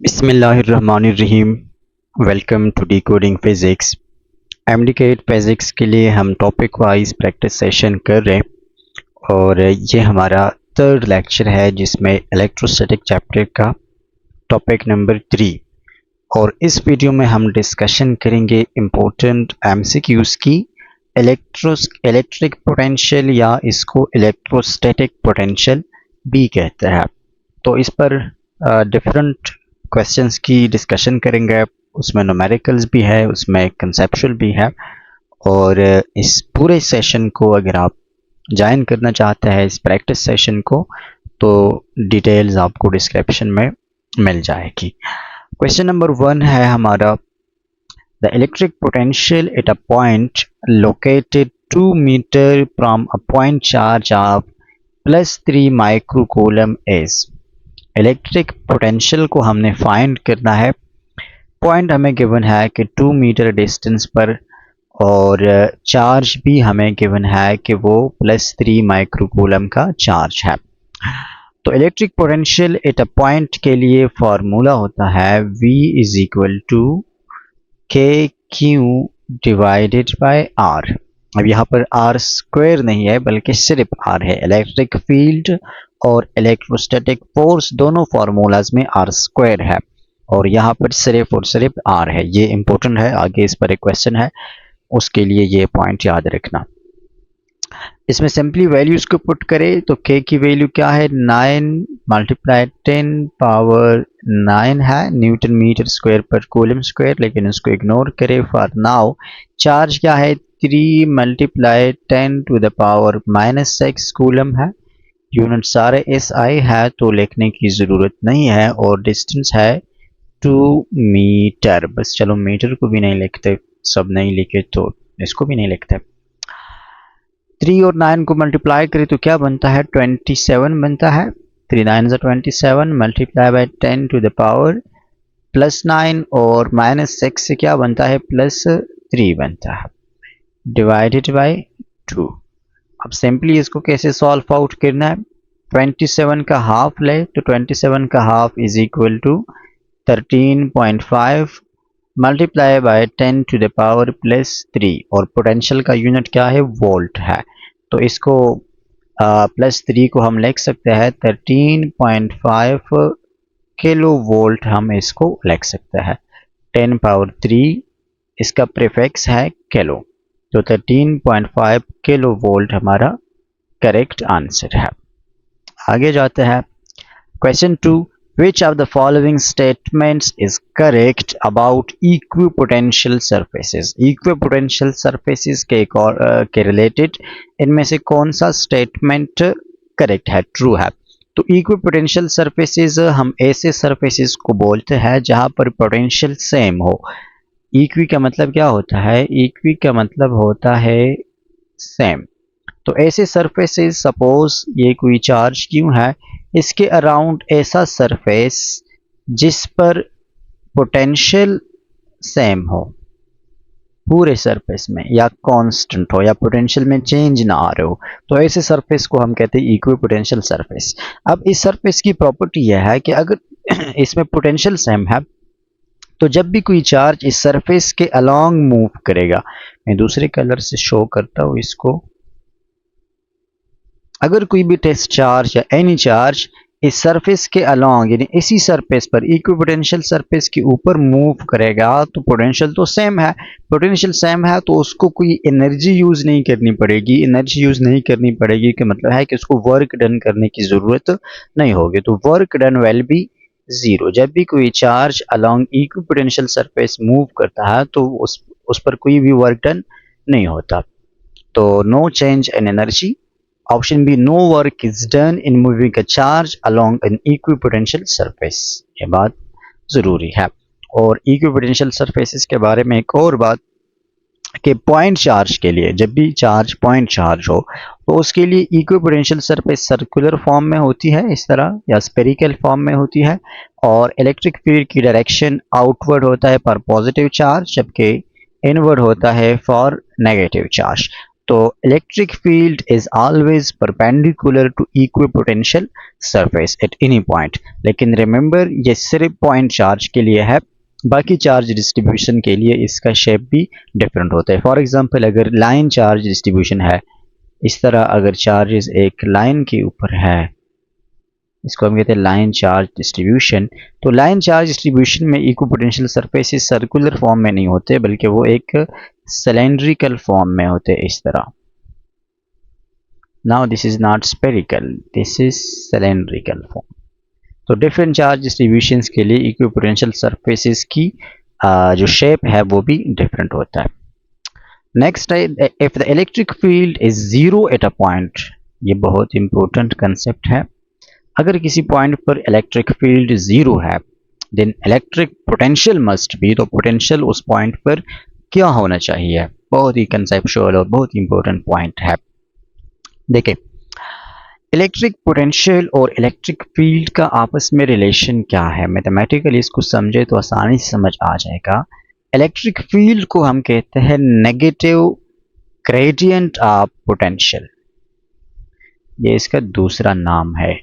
बिस्मिल्लाहिर्रहमानिर्रहीम। Welcome to decoding physics. MDCAT physics के लिए हम टॉपिक वाइज प्रैक्टिस सेशन कर रहे हैं और ये हमारा थर्ड लेक्चर है जिसमें इलेक्ट्रोस्टैटिक चैप्टर का टॉपिक नंबर 3। और इस वीडियो में हम डिस्कशन करेंगे इम्पोर्टेंट एमसीक्यूज़ की। इलेक्ट्रिक पोटेंशियल या इसको इलेक्ट्रोस्टैटिक पोटेंशियल भी कहते हैं। तो इस पर डिफरेंट क्वेश्चंस की डिस्कशन करेंगे। उसमें न्यूमेरिकल्स भी है, उसमें कंसेप्चुअल भी है। और इस पूरे सेशन को अगर आप ज्वाइन करना चाहते हैं इस प्रैक्टिस सेशन को, तो डिटेल्स आपको डिस्क्रिप्शन में मिल जाएगी। क्वेश्चन नंबर 1 है हमारा, the electric potential at a point located 2 meter from a point charge of +3 microcoulomb is. Electric potential को हमने फाइंड करना है। पॉइंट हमें गिवन है कि 2 मीटर डिस्टेंस पर, और चार्ज भी हमें गिवन है कि वो +3 माइक्रोकूलम का चार्ज है। तो electric potential at a point के लिए फॉर्मूला होता है V is equal to KQ divided by R। अब यहाँ पर R स्क्वायर नहीं है बल्कि सिर्फ R है। इलेक्ट्रिक फील्ड और इलेक्ट्रोस्टैटिक फोर्स दोनों फार्मूलाज में R स्क्वायर है और यहाँ पर सिर्फ और सिर्फ R है। ये इंपॉर्टेंट है, आगे इस पर एक क्वेश्चन है, उसके लिए ये पॉइंट याद रखना। इसमें सिंपली वैल्यूज को पुट करें तो K की वैल्यू क्या है, 9 मल्टीप्लाई 10 पावर 9 है न्यूटन मीटर स्क्वायर पर कूलम स्क्वायर, लेकिन इसको इग्नोर करें फॉर नाउ। चार्ज क्या है, 3 multiply 10 to the power -6 coulomb है। यूनिट सारे SI है तो लिखने की ज़रूरत नहीं है, और डिस्टेंस है 2 मीटर। बस चलो मीटर को भी नहीं लिखते, सब नहीं लिखे तो इसको भी नहीं लिखते। 3 और 9 को मल्टीप्लाई करें तो क्या बनता है, 27 बनता है। 3 9 27 multiply by 10 to the power +9 और -6 से क्या बनता है, +3 बनता है डिवाइडेड बाय 2। अब सिंपली इसको कैसे सॉल्व आउट करना है, 27 का हाफ ले तो 27 का half is equal to 13.5 multiply by 10 to the power +3, और पोटेंशियल का यूनिट क्या है, वोल्ट है। तो इसको +3 को हम लिख सकते हैं 13.5 किलो वोल्ट, हम इसको लिख सकते हैं। 10 पावर 3 इसका प्रीफिक्स है किलो, तो 13.5 किलो वोल्ट हमारा करेक्ट आंसर है। आगे जाते हैं question 2, which of the following statements is correct about equipotential surfaces। equipotential surfaces के रिलेटेड इनमें से कौन सा स्टेटमेंट करेक्ट है, ट्रू है। तो इक्विपोटेंशियल सरफेसेस हम ऐसे सरफेसेस को बोलते हैं जहां पर पोटेंशियल सेम हो। इक्वी का मतलब क्या होता है, इक्वी का मतलब होता है सेम। तो ऐसे सरफेसेस, सपोज ये कोई चार्ज क्यों है, इसके अराउंड ऐसा सरफेस जिस पर पोटेंशियल सेम हो पूरे सरफेस में, या कांस्टेंट हो, या पोटेंशियल में चेंज ना आ रहे हो, तो ऐसे सरफेस को हम कहते हैं इक्विपोटेंशियल सरफेस। अब इस सरफेस की प्रॉपर्टी यह है कि अगर इसमें पोटेंशियल सेम है तो जब भी कोई चार्ज इस सरफेस के अलोंग मूव करेगा, मैं दूसरे कलर से शो करता हूँ इसको, अगर कोई भी टेस्ट चार्ज या एनी चार्ज इस सरफेस के अलोंग यानी इसी सरफेस पर इक्विपोटेंशियल सरफेस के ऊपर मूव करेगा तो पोटेंशियल तो सेम है। पोटेंशियल सेम है तो उसको कोई एनर्जी यूज नहीं करनी पड़ेगी। एनर्जी यूज नहीं करनी पड़ेगी का मतलब है कि उसको वर्क डन करने की जरूरत नहीं होगी, तो work done will be zero. जब भी कोई charge along equipotential surface move करता है तो उस पर कोई भी वर्क डन नहीं होता। तो no change in energy. Option B, no work is done in moving a charge along an equipotential surface. ये बात जरूरी है। और इक्विपोटेंशियल सरफेसेस के बारे में एक और बात कि पॉइंट चार्ज के लिए, जब भी चार्ज पॉइंट चार्ज हो तो उसके लिए इक्विपोटेंशियल सरफेस सर्कुलर फॉर्म में होती है इस तरह, या स्फेरिकल फॉर्म में होती है, और इलेक्ट्रिक फील्ड की डायरेक्शन आउटवर्ड होता है फॉर पॉजिटिव चार्ज, जबकि इनवर्ड होता है फॉर नेगेटिव चार्ज। तो electric field is always perpendicular to equipotential surface at any point. लेकिन रिमेंबर ये सिर्फ पॉइंट चार्ज के लिए है, बाकी चार्ज डिस्ट्रीब्यूशन के लिए इसका शेप भी डिफरेंट होता है। फॉर एग्जांपल अगर लाइन चार्ज डिस्ट्रीब्यूशन है, इस तरह अगर चार्जेस एक लाइन के ऊपर है, इसको हम कहते हैं लाइन चार्ज डिस्ट्रीब्यूशन, तो लाइन चार्ज डिस्ट्रीब्यूशन में इक्विपोटेंशियल सरफेसेस सर्कुलर फॉर्म में नहीं होते बल्कि वो एक सिलेंड्रिकल फॉर्म में होते हैं, इस तरह। Now this is not spherical, this is cylindrical form. तो डिफरेंट चार्ज डिस्ट्रीब्यूशंस के लिए इक्विपोटेंशियल सरफेसेस की जो शेप है वो भी डिफरेंट होता है। नेक्स्ट है, if the electric field is zero at a point, ये बहुत इंपॉर्टेंट कंसेप्ट है। अगर किसी पॉइंट पर इलेक्ट्रिक फील्ड जीरो है, then electric potential must be, तो पोटेंशियल उस पॉइंट पर क्या होना चाहिए? बहुत ही कंसेप्चुअल और बहुत इंपॉर्टेंट पॉइंट है। देखिए, इलेक्ट्रिक पोटेंशियल और इलेक्ट्रिक फील्ड का आपस में रिलेशन क्या है? मैथमेटिकली इसको समझे तो आसानी से समझ आ जाएगा। इलेक्ट्रिक फील्ड को हम कहते हैं नेगेटिव ग्रेडियंट ऑफ पोटेंशियल, ये इसका दूसरा नाम है।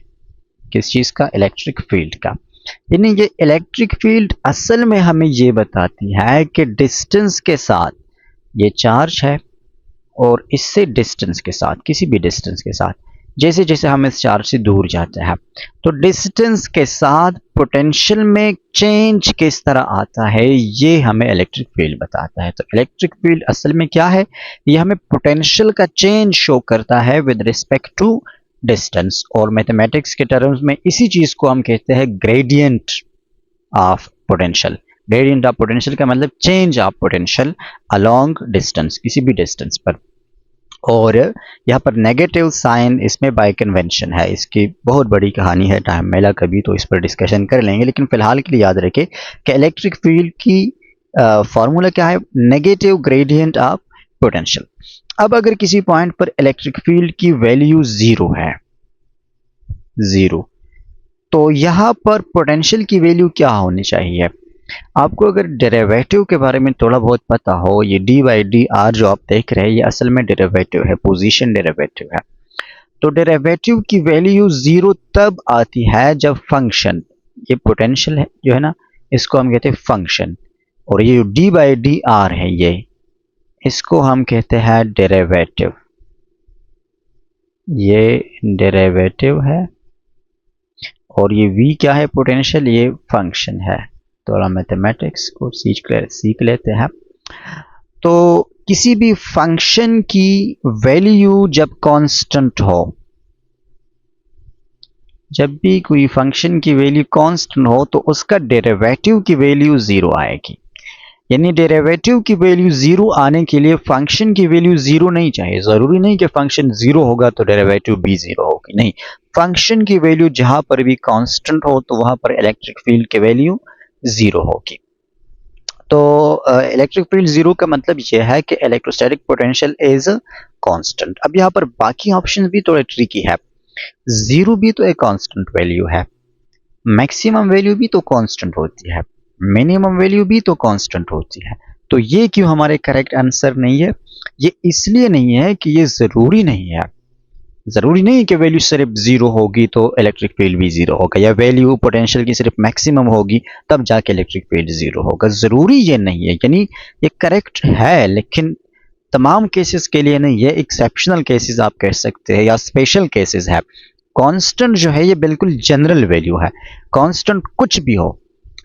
किस चीज़ का? इलेक्ट्रिक फील्ड का। यानी ये इलेक्ट्रिक फील्ड असल में हमें ये बताती है कि डिस्टेंस के साथ ये चार्ज है और इससे डिस्टेंस के साथ, किसी भी डिस्टेंस के साथ, जैसे जैसे हम इस चार्ज से दूर जाते हैं तो डिस्टेंस के साथ पोटेंशियल में चेंज किस तरह आता है, ये हमें इलेक्ट्रिक फील्ड बताता है। तो इलेक्ट्रिक फील्ड असल में क्या है? ये हमें पोटेंशियल का चेंज शो करता है विद रिस्पेक्ट टू डिस्टेंस, और मैथमेटिक्स के टर्म्स में इसी चीज को हम कहते हैं gradient of potential. Gradient of potential का मतलब change of potential along distance, किसी भी डिस्टेंस पर। और यहाँ पर नेगेटिव साइन इसमें बाय कन्वेंशन है, इसकी बहुत बड़ी कहानी है, टाइम मिला कभी तो इस पर डिस्कशन कर लेंगे, लेकिन फिलहाल के लिए याद रखें कि इलेक्ट्रिक फील्ड की फॉर्मूला क्या है? Negative gradient of potential. अब अगर किसी पॉइंट पर इलेक्ट्रिक फील्ड की वैल्यू जीरो है, जीरो, तो यहां पर पोटेंशियल की वैल्यू क्या होनी चाहिए? आपको अगर डेरिवेटिव के बारे में थोड़ा बहुत पता हो, ये डी बाई डी आर जो आप देख रहे हैं ये असल में डेरिवेटिव है, पोजीशन डेरिवेटिव है। तो डेरिवेटिव की वैल्यू जीरो तब आती है जब फंक्शन, ये पोटेंशियल है जो है ना, इसको हम कहते हैं फंक्शन, और ये डी बाई डी आर है, ये इसको हम कहते हैं डेरिवेटिव, ये डेरिवेटिव है। और ये v क्या है? पोटेंशियल, ये फंक्शन है। थोड़ा मैथमेटिक्स को सीख लेते हैं। तो किसी भी फंक्शन की वैल्यू जब कांस्टेंट हो, जब भी कोई फंक्शन की वैल्यू कांस्टेंट हो तो उसका डेरिवेटिव की वैल्यू जीरो आएगी। यानी डेरिवेटिव की वैल्यू जीरो आने के लिए फंक्शन की वैल्यू जीरो नहीं चाहिए। जरूरी नहीं कि फंक्शन जीरो होगा तो डेरिवेटिव भी जीरो होगी, नहीं, फंक्शन की वैल्यू जहां पर भी कांस्टेंट हो तो वहां पर इलेक्ट्रिक फील्ड की वैल्यू जीरो होगी। तो इलेक्ट्रिक फील्ड जीरो का मतलब यह है कि इलेक्ट्रोस्टैटिक पोटेंशियल इज कांस्टेंट। अब यहाँ पर बाकी ऑप्शन भी थोड़े ट्रिकी है। जीरो भी तो एक कांस्टेंट वैल्यू है, मैक्सिमम वैल्यू भी तो कांस्टेंट होती है, मिनिमम वैल्यू भी तो कांस्टेंट होती है। तो ये क्यों हमारे करेक्ट आंसर नहीं है? ये इसलिए नहीं है कि ये जरूरी नहीं है। जरूरी नहीं कि वैल्यू सिर्फ जीरो होगी तो इलेक्ट्रिक फील्ड भी जीरो होगा, या वैल्यू पोटेंशियल की सिर्फ मैक्सिमम होगी तब जाके इलेक्ट्रिक फील्ड जीरो होगा। जरूरी ये नहीं है, यानी ये करेक्ट है लेकिन तमाम केसेस के लिए नहीं है, एक्सेप्शनल केसेस आप कह सकते हैं या स्पेशल केसेस है। कांस्टेंट जो है ये बिल्कुल जनरल वैल्यू है, कांस्टेंट कुछ भी हो,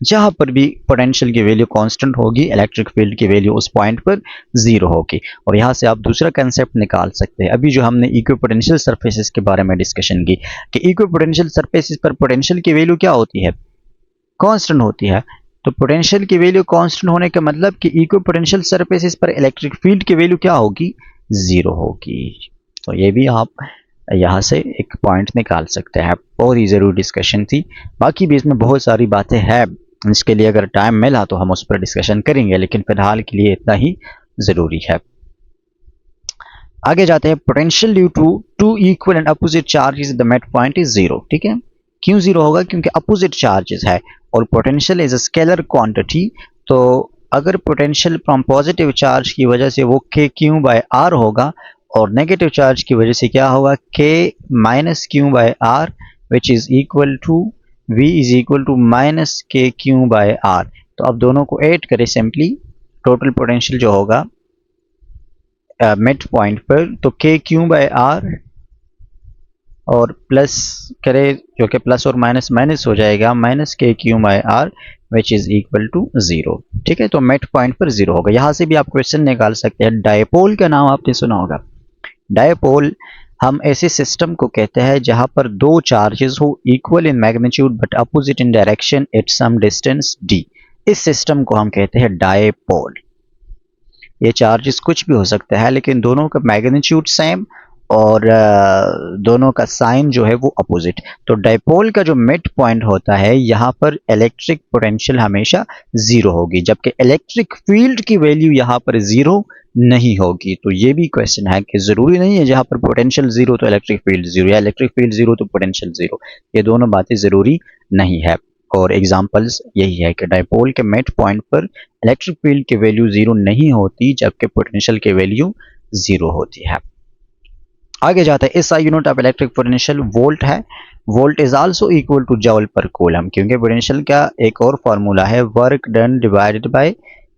जहां पर भी पोटेंशियल की वैल्यू कांस्टेंट होगी इलेक्ट्रिक फील्ड की वैल्यू उस पॉइंट पर जीरो होगी। और यहां से आप दूसरा कंसेप्ट निकाल सकते हैं। अभी जो हमने इक्विपोटेंशियल सरफेसेस के बारे में डिस्कशन की कि इक्विपोटेंशियल सरफेसेस पर पोटेंशियल की वैल्यू क्या होती है? कांस्टेंट होती है। तो पोटेंशियल की वैल्यू कांस्टेंट होने का मतलब कि इक्विपोटेंशियल सरफेसेस पर इलेक्ट्रिक फील्ड की वैल्यू क्या होगी? जीरो होगी। तो ये भी आप यहाँ से एक पॉइंट निकाल सकते हैं। बहुत ही ज़रूरी डिस्कशन थी, बाकी भी इसमें बहुत सारी बातें हैं, इसके लिए अगर टाइम मिला तो हम उस पर डिस्कशन करेंगे, लेकिन फिलहाल के लिए इतना ही ज़रूरी है। आगे जाते हैं। Potential due to two equal and opposite charges the mid point is zero. ठीक है, क्यों जीरो होगा? क्योंकि अपोजिट चार्जेस है और potential is a scalar quantity. तो अगर पोटेंशियल फ्रॉम पॉजिटिव चार्ज की वजह से वो k q बाय r होगा और नेगेटिव चार्ज की वजह से क्या होगा, k minus q by r which is equal to v is equal to minus k q by r. तो अब दोनों को ऐड करें सिंपली, टोटल पोटेंशियल जो होगा मिड पॉइंट पर, तो के क्यू बाय आर और प्लस करें जो कि प्लस और माइनस माइनस हो जाएगा, minus k q by r which is equal to 0। ठीक है, तो मिड पॉइंट पर 0 होगा। यहां से भी आप क्वेश्चन निकाल सकते हैं। डायपोल का नाम आपने सुना होगा। डायपोल हम ऐसे सिस्टम को कहते हैं जहां पर दो चार्जेस हो equal in magnitude but opposite in direction at some distance d। इस सिस्टम को हम कहते हैं डायपोल। ये चार्जेस कुछ भी हो सकता है लेकिन दोनों का मैग्नीट्यूड सेम और दोनों का साइन जो है वो अपोजिट। तो डायपोल का जो मिड पॉइंट होता है यहाँ पर इलेक्ट्रिक पोटेंशियल हमेशा 0 होगी, जबकि इलेक्ट्रिक फील्ड की वैल्यू यहाँ पर 0 नहीं होगी। तो ये भी क्वेश्चन है कि जरूरी नहीं है जहाँ पर पोटेंशियल 0 तो इलेक्ट्रिक फील्ड 0, या इलेक्ट्रिक फील्ड 0 तो पोटेंशियल 0। ये दोनों बातें जरूरी नहीं है। और एग्जांपल्स यही है कि डायपोल के मिड पॉइंट पर इलेक्ट्रिक फील्ड की वैल्यू 0 नहीं होती जबकि पोटेंशियल की वैल्यू 0 होती है। आगे जाते हैं, SI unit of electric potential volt है। Volt is also equal to joule per coulomb, क्योंकि पोटेंशियल का एक और फार्मूला है work done divided by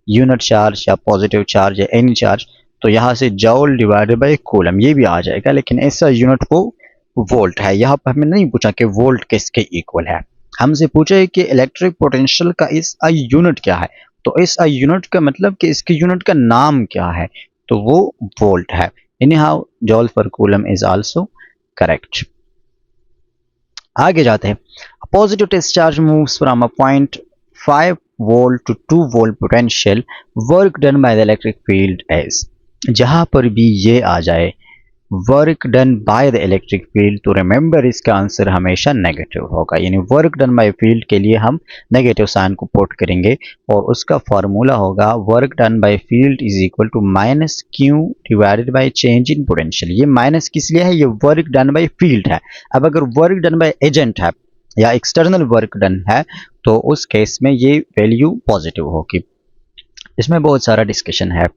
unit charge या पॉजिटिव चार्ज या एनी चार्ज। तो यहाँ से जॉल डिवाइडेड बाय कूलम ये भी आ जाएगा, लेकिन एसआई यूनिट को वोल्ट है। यहाँ पर हमें नहीं पूछा कि वोल्ट किसके इक्वल है, हमसे पूछा है कि इलेक्ट्रिक पोटेंशियल का एसआई यूनिट क्या है। तो एसआई यूनिट का मतलब कि इसके यूनिट का नाम क्या है, तो वो वोल्ट है। Anyhow, joule per coulomb is also correct. आगे जाते हैं। A positive test charge moves from a point 5 volt to 2 volt potential. Work done by the electric field is, जहां पर भी ये आ जाए work done by the electric field, तो remember इसका आंसर हमेशा नेगेटिव होगा। यानी वर्क डन बाय फील्ड के लिए हम नेगेटिव साइन को पुट करेंगे और उसका फार्मूला होगा work done by field is equal to minus q divided by change in potential. ये माइनस किस लिए है, ये वर्क डन बाय फील्ड है। अब अगर वर्क डन बाय एजेंट है या एक्सटर्नल वर्क डन है तो उस केस में ये वैल्यू पॉजिटिव होगी। इसमें बहुत सारा डिस्कशन है,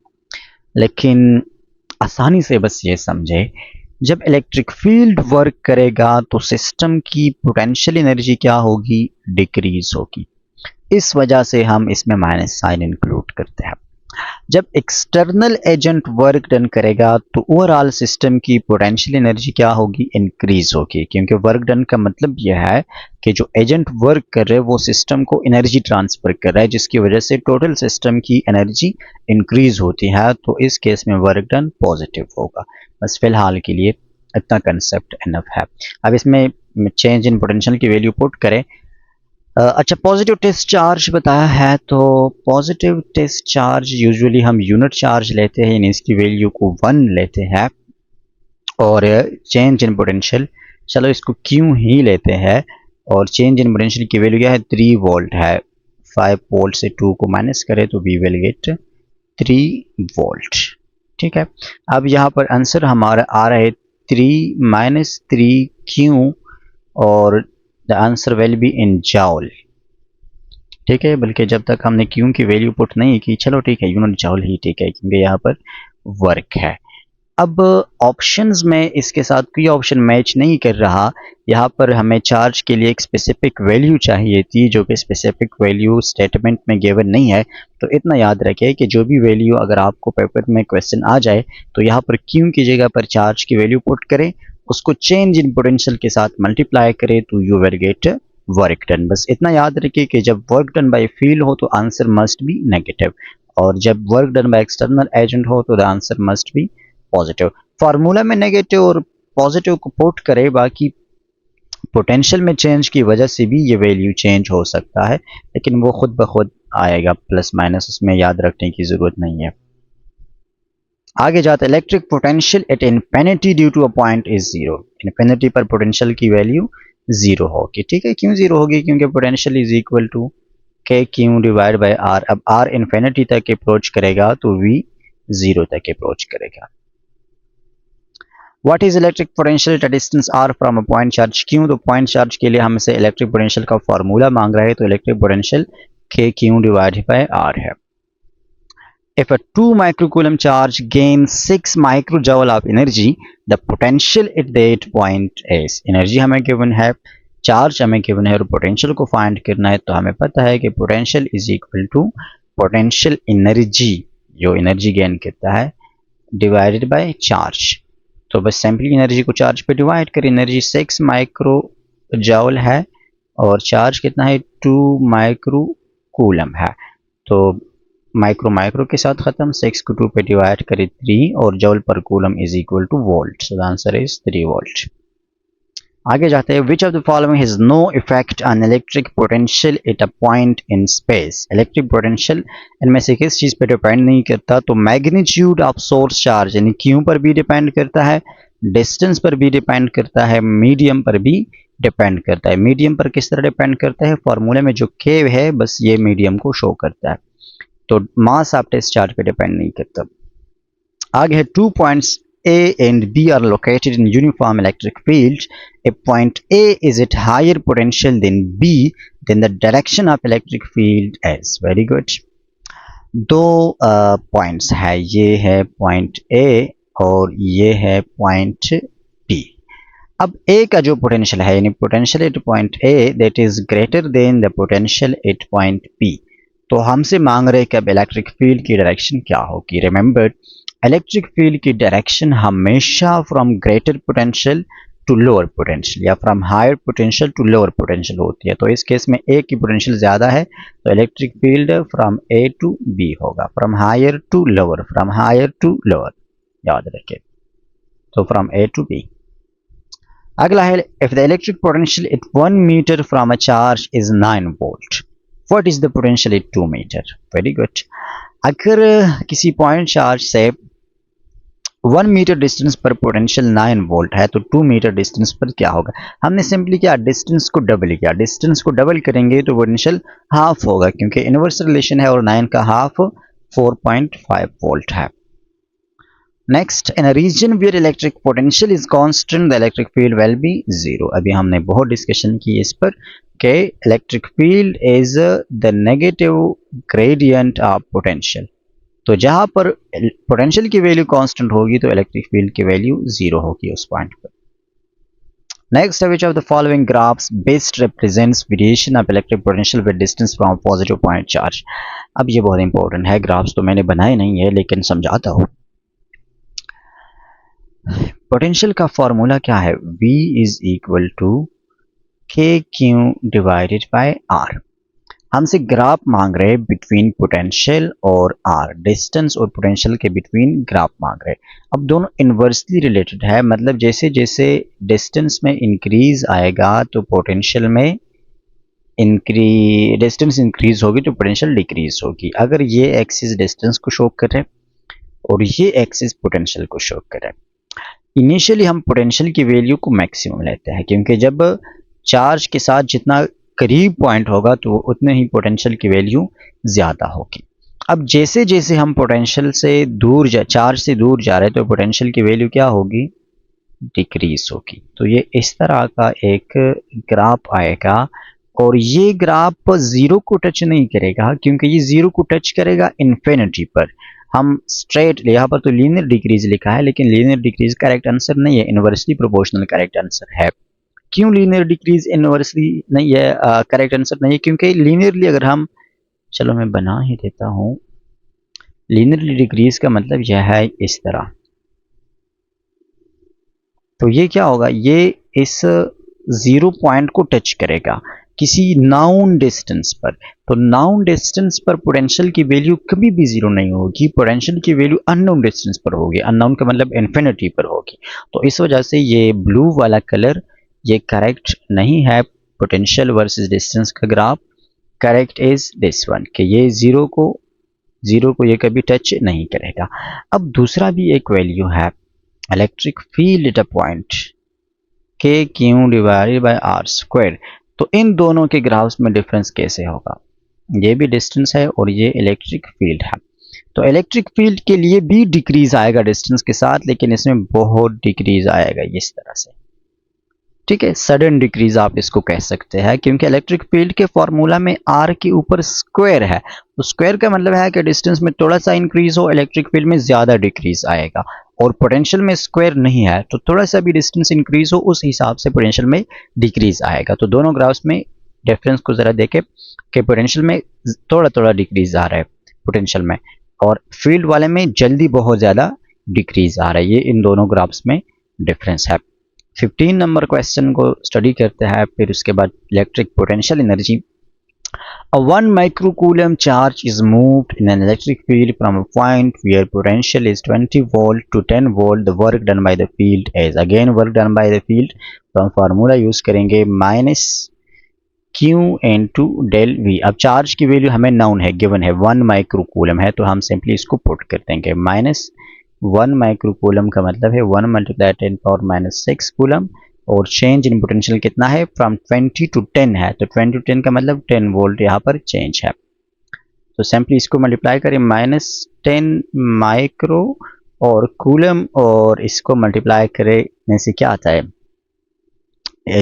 लेकिन आसानी से बस ये समझे, जब इलेक्ट्रिक फील्ड वर्क करेगा तो सिस्टम की पोटेंशियल एनर्जी क्या होगी, डिक्रीज होगी। इस वजह से हम इसमें माइनस साइन इंक्लूड करते हैं। जब एक्सटर्नल एजेंट वर्क डन करेगा तो ओवरऑल सिस्टम की पोटेंशियल एनर्जी क्या होगी, इंक्रीज होगी, क्योंकि वर्क डन का मतलब यह है कि जो एजेंट वर्क कर रहे हैं वो सिस्टम को एनर्जी ट्रांसफर कर रहा है, जिसकी वजह से टोटल सिस्टम की एनर्जी इंक्रीज होती है। तो इस केस में वर्क डन पॉजिटिव होगा। बस फिलहाल के लिए इतना कंसेप्ट इनफ है। अब इसमें चेंज इन पोटेंशियल की वैल्यू पुट करें। अच्छा, पॉजिटिव टेस्ट चार्ज बताया है, तो पॉजिटिव टेस्ट चार्ज यूजुअली हम यूनिट चार्ज लेते हैं, यानी इसकी वैल्यू को 1 लेते हैं। और चेंज इन पोटेंशियल, चलो इसको क्यों ही लेते हैं, और चेंज इन पोटेंशियल की वैल्यू क्या है, 3 वोल्ट है। 5 वोल्ट से 2 को माइनस करें तो वी विल गेट 3 वोल्ट। ठीक है, अब यहाँ पर आंसर हमारा आ रहा है 3 माइनस 3 क्यू, और the answer will be in जॉल। ठीक है, बल्कि जब तक हमने क्यू की वैल्यू पुट नहीं की, चलो ठीक है यूनिट जॉल ही ठीक है, क्योंकि यहाँ पर वर्क है। अब ऑप्शंस में इसके साथ कोई ऑप्शन मैच नहीं कर रहा। यहाँ पर हमें चार्ज के लिए एक स्पेसिफिक वैल्यू चाहिए थी, जो कि स्पेसिफिक वैल्यू स्टेटमेंट में गिवन नहीं है। तो इतना याद रखें कि जो भी वैल्यू अगर आपको पेपर में क्वेश्चन आ जाए तो यहाँ पर क्यू की जगह पर चार्ज की वैल्यू पुट करें, उसको चेंज इन पोटेंशियल के साथ मल्टीप्लाई करें तो you will get work done. बस इतना याद रखिए कि जब वर्क डन बाय फील्ड हो तो आंसर मस्ट बी नेगेटिव, और जब work done by external agent हो तो the answer must be positive. Formula में नेगेटिव और पॉजिटिव को पुट करें, बाकी पोटेंशियल में चेंज की वजह से भी ये वैल्यू चेंज हो सकता है, लेकिन वो खुद ब खुद आएगा प्लस माइनस, उसमें याद रखने की जरूरत नहीं है। आगे जाते, electric potential at infinity due to a point is 0। Infinity पर पोटेंशियल की वैल्यू 0 होगी। ठीक है, क्यों 0 होगी, क्योंकि potential is equal to k q divide by r. अब आर इन्फिनिटी तक अप्रोच करेगा तो वी 0 तक अप्रोच करेगा। What is electric potential at a distance r from a point charge q. तो पॉइंट चार्ज के लिए हमसे इलेक्ट्रिक पोटेंशियल का फॉर्मूला मांग रहा है, तो इलेक्ट्रिक पोटेंशियल के क्यू डिवाइड बाय आर है। If a 2 microcoulomb charge gains 6 microjoule of energy, the potential at that point is, energy हमें गिवन है, चार्ज हमें गिवन है और पोटेंशियल को फाइंड करना है, तो हमें पता है कि potential is equal to potential energy, जो एनर्जी गेन करता है, डिवाइडेड बाय चार्ज। तो बस सिंपली एनर्जी को चार्ज पे डिवाइड करें, एनर्जी 6 माइक्रो जाउल है और चार्ज कितना है 2 माइक्रो कूलम है, तो माइक्रो माइक्रो के साथ खत्म, 6 को 2 पे डिवाइड करें 3 और जौल पर coulomb is equal to volt, so the answer is 3 volt. आगे जाते हैं, which of the following has no effect on electric potential at a point in space. Electric potential इनमें से किस चीज पे डिपेंड नहीं करता, तो मैग्नीट्यूड ऑफ सोर्स चार्ज यानी क्यू पर भी डिपेंड करता है, डिस्टेंस पर भी डिपेंड करता है, मीडियम पर भी डिपेंड करता है। मीडियम पर किस तरह डिपेंड करता है, फॉर्मूले में जो के है बस ये मीडियम को शो करता है, तो मास ऑफ टेस्ट चार्ज पे डिपेंड नहीं करता। आगे है, 2 points A and B are located in uniform electric field. A point A is at higher potential than B, then the direction of electric field is. Very good. दो points है, ये है point A और ये है point B। अब A का जो पोटेंशियल है यानी potential at point A that is greater than the potential eight point B, तो हमसे मांग रहे कि अब इलेक्ट्रिक फील्ड की डायरेक्शन क्या होगी। रिमेंबर, इलेक्ट्रिक फील्ड की डायरेक्शन हमेशा from greater potential to lower potential या from higher potential to lower potential होती है, तो इस केस में ए की पोटेंशियल ज़्यादा है तो electric field from A to B होगा, from higher to lower, from higher to lower, याद रखें, तो फ्रॉम ए टू बी। अगला है, if the electric potential at 1 metre from a charge is 9 volt, what is the potential at 2 metre. Very good. अगर किसी point charge से 1 metre distance पर potential 9 volt है तो 2 मीटर डिस्टेंस पर क्या होगा। हमने सिंपली क्या डिस्टेंस को डबल किया, डिस्टेंस को डबल करेंगे तो पोटेंशियल हाफ होगा क्योंकि इनवर्स रिलेशन है और 9 का हाफ 4.5 वोल्ट है। Next, in a region where electric potential is constant the electric field will be zero. अभी हमने बहुत डिस्कशन की इस पर कि electric field is the negative gradient of potential, तो जहां पर पोटेंशियल की वैल्यू कांस्टेंट होगी तो इलेक्ट्रिक फील्ड की वैल्यू जीरो होगी उस पॉइंट पर। Next, which of the following graphs best represents variation of electric potential with distance from positive point charge. अब ये बहुत इंपॉर्टेंट है, ग्राफ्स तो मैंने बनाए नहीं है लेकिन समझाता हूं। पोटेंशियल का फॉर्मूला क्या है, V is equal to k Q divided by are. हमसे ग्राफ मांग रहे हैं बिटवीन पोटेंशियल और आर, डिस्टेंस और पोटेंशियल के बिटवीन ग्राफ मांग रहे हैं। अब दोनों इन्वर्सली रिलेटेड है, मतलब जैसे जैसे डिस्टेंस में इंक्रीज आएगा तो पोटेंशियल में डिस्टेंस इंक्रीज होगी तो पोटेंशियल डिक्रीज होगी। अगर ये एक्सिस डिस्टेंस को शो करे और ये एक्सिस पोटेंशियल को शो करे, इनिशियली हम पोटेंशियल की वैल्यू को मैक्सिमम लेते हैं क्योंकि जब चार्ज के साथ जितना करीब पॉइंट होगा तो उतने ही पोटेंशियल की वैल्यू ज़्यादा होगी। अब जैसे जैसे हम पोटेंशियल से दूर चार्ज से दूर जा रहे हैं तो पोटेंशियल की वैल्यू क्या होगी, डिक्रीज होगी। तो ये इस तरह का एक ग्राफ आएगा और ये ग्राफ जीरो को टच नहीं करेगा क्योंकि ये जीरो को टच करेगा इन्फिनिटी पर। हम स्ट्रेट, यहाँ पर तो लीनियर डिक्रीज लिखा है लेकिन लीनियर डिक्रीज करेक्ट आंसर नहीं है, इन्वर्सली प्रोपोर्शनल करेक्ट आंसर है। क्यों लीनियर डिक्रीज इन्वर्सली नहीं है, करेक्ट आंसर नहीं है, क्योंकि लीनियरली अगर हम, चलो मैं बना ही देता हूं, लीनियरली डिक्रीज का मतलब यह है इस तरह, तो ये क्या होगा, ये इस जीरो पॉइंट को टच करेगा किसी नाउन डिस्टेंस पर, तो नाउन डिस्टेंस पर पोटेंशियल की वैल्यू कभी भी जीरो नहीं होगी, पोटेंशियल की वैल्यू अननोन डिस्टेंस पर होगी, अननोन का मतलब इन्फिनिटी पर होगी। तो इस वजह से ये ब्लू वाला कलर ये करेक्ट नहीं है, पोटेंशियल वर्सेस डिस्टेंस का graph. Correct is this one कि ये जीरो को ये कभी टच नहीं करेगा। अब दूसरा भी एक वैल्यू है, electric field at a point के Q divided by R square, तो इन दोनों के ग्राफ्स में डिफरेंस कैसे होगा, ये भी डिस्टेंस है और ये इलेक्ट्रिक फील्ड है, तो इलेक्ट्रिक फील्ड के लिए भी डिक्रीज आएगा डिस्टेंस के साथ लेकिन इसमें बहुत डिक्रीज आएगा इस तरह से। ठीक है, सडन डिक्रीज आप इसको कह सकते हैं, क्योंकि इलेक्ट्रिक फील्ड के फॉर्मूला में आर के ऊपर स्क्वायर है, तो स्क्वायर का मतलब है कि डिस्टेंस में थोड़ा सा इंक्रीज हो, इलेक्ट्रिक फील्ड में ज्यादा डिक्रीज आएगा, और पोटेंशियल में स्क्वायर नहीं है, तो थोड़ा सा भी डिस्टेंस इंक्रीज हो उस हिसाब से पोटेंशियल में डिक्रीज आएगा। तो दोनों ग्राफ्स में डिफरेंस को जरा देखें कि पोटेंशियल में थोड़ा थोड़ा डिक्रीज आ रहा है पोटेंशियल में, और फील्ड वाले में जल्दी बहुत ज्यादा डिक्रीज आ रहा है। ये इन दोनों ग्राफ्स में डिफरेंस है। 15 नंबर क्वेश्चन को स्टडी करते हैं, फिर उसके बाद electric potential energy. A 1 microcoulomb charge is moved in an electric field from a point where potential is 20 volt to 10 volt. The work done by the field is, again work done by the field, तो हम formula use करेंगे minus Q into del V। अब charge की value हमें known है, given है 1 microcoulomb है, तो हम सिंपली इसको पुट कर देंगे। माइनस 1 माइक्रोकूलम का मतलब है 1 मल्टीप्लाई 10 पावर माइनस 6 कूलम, और चेंज इन पोटेंशियल कितना है, फ्रॉम 20 टू 10 है, तो 20 टू 10 का मतलब 10 वोल्ट यहाँ पर चेंज है। तो सिंपली इसको मल्टीप्लाई करें माइनस 10 माइक्रो और कूलम, और इसको मल्टीप्लाई करने से क्या आता है,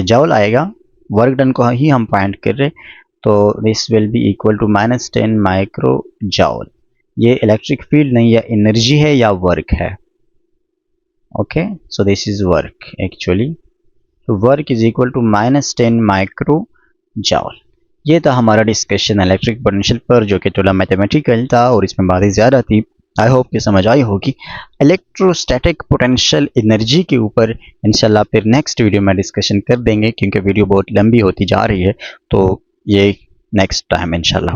जॉल आएगा, वर्क डन को ही हम पॉइंट कर रहे, तो this will be equal to minus 10 micro joule. ये इलेक्ट्रिक फील्ड नहीं, या एनर्जी है या वर्क है। Okay, so this is work actually, work is equal to minus 10 micro joule. ये था हमारा डिस्कशन इलेक्ट्रिक पोटेंशियल पर, जो कि थोड़ा मैथमेटिकल था और इसमें बातें ज़्यादा थी। आई होप कि समझ आई होगी। इलेक्ट्रोस्टैटिक पोटेंशियल एनर्जी के ऊपर इंशाल्लाह फिर नेक्स्ट वीडियो में डिस्कशन कर देंगे, क्योंकि वीडियो बहुत लंबी होती जा रही है, तो ये नेक्स्ट टाइम इंशाल्लाह।